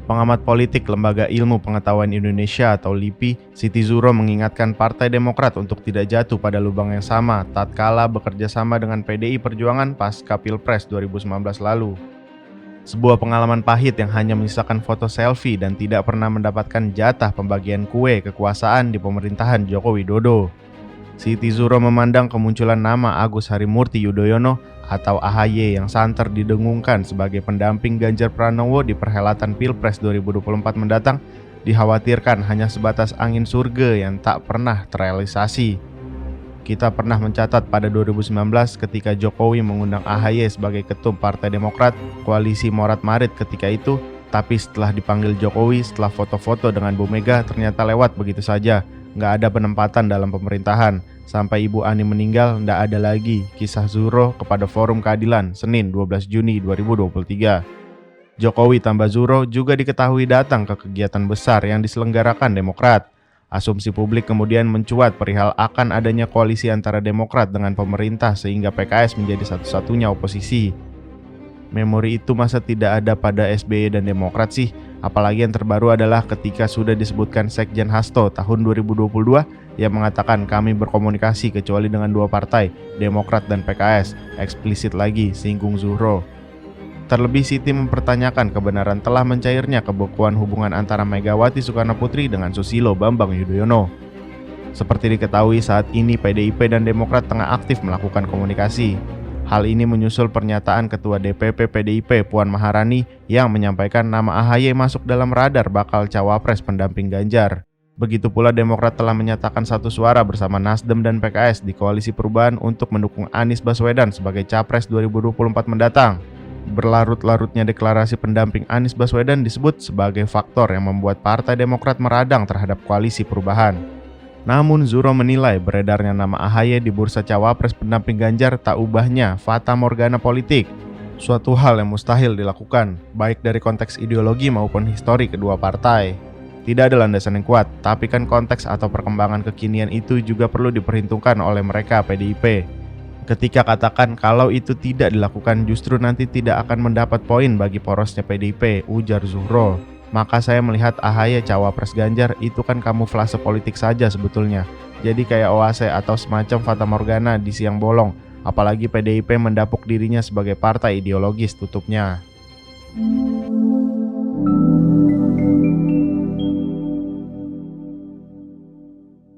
Pengamat politik Lembaga Ilmu Pengetahuan Indonesia atau LIPI, Siti Zuhro mengingatkan Partai Demokrat untuk tidak jatuh pada lubang yang sama tatkala bekerja sama dengan PDI Perjuangan pasca Pilpres 2019 lalu. Sebuah pengalaman pahit yang hanya menyisakan foto selfie dan tidak pernah mendapatkan jatah pembagian kue kekuasaan di pemerintahan Joko Widodo. Siti Zuhro memandang kemunculan nama Agus Harimurti Yudhoyono atau AHY yang santer didengungkan sebagai pendamping Ganjar Pranowo di perhelatan Pilpres 2024 mendatang dikhawatirkan hanya sebatas angin surga yang tak pernah terrealisasi. Kita pernah mencatat pada 2019 ketika Jokowi mengundang AHY sebagai ketum Partai Demokrat, koalisi morat-marit ketika itu, tapi setelah dipanggil Jokowi setelah foto-foto dengan Bu Mega ternyata lewat begitu saja. Nggak ada penempatan dalam pemerintahan. Sampai Ibu Ani meninggal, nggak ada lagi. Kisah Zuhro kepada Forum Keadilan, Senin 12 Juni 2023. Jokowi tambah Zuhro juga diketahui datang ke kegiatan besar yang diselenggarakan Demokrat. Asumsi publik kemudian mencuat perihal akan adanya koalisi antara Demokrat dengan pemerintah sehingga PKS menjadi satu-satunya oposisi. Memori itu masa tidak ada pada SBY dan Demokrat sih? Apalagi yang terbaru adalah ketika sudah disebutkan Sekjen Hasto tahun 2022 yang mengatakan kami berkomunikasi kecuali dengan dua partai, Demokrat dan PKS, eksplisit lagi singgung Zuhro. Terlebih Siti mempertanyakan kebenaran telah mencairnya kebekuan hubungan antara Megawati Soekarnoputri dengan Susilo Bambang Yudhoyono. Seperti diketahui saat ini PDIP dan Demokrat tengah aktif melakukan komunikasi. Hal ini menyusul pernyataan Ketua DPP PDIP Puan Maharani yang menyampaikan nama AHY masuk dalam radar bakal cawapres pendamping Ganjar. Begitu pula Demokrat telah menyatakan satu suara bersama Nasdem dan PKS di Koalisi Perubahan untuk mendukung Anies Baswedan sebagai Capres 2024 mendatang. Berlarut-larutnya deklarasi pendamping Anies Baswedan disebut sebagai faktor yang membuat Partai Demokrat meradang terhadap Koalisi Perubahan. Namun Zuhro menilai beredarnya nama AHY di bursa cawapres pendamping Ganjar tak ubahnya fata morgana politik. Suatu hal yang mustahil dilakukan, baik dari konteks ideologi maupun histori kedua partai. Tidak ada landasan yang kuat, tapi kan konteks atau perkembangan kekinian itu juga perlu diperhitungkan oleh mereka PDIP. Ketika katakan kalau itu tidak dilakukan justru nanti tidak akan mendapat poin bagi porosnya PDIP, ujar Zuhro. Maka saya melihat AHY cawapres Ganjar itu kan kamuflase politik saja sebetulnya. Jadi kayak oase atau semacam fata morgana di siang bolong. Apalagi PDIP mendapuk dirinya sebagai partai ideologis, tutupnya.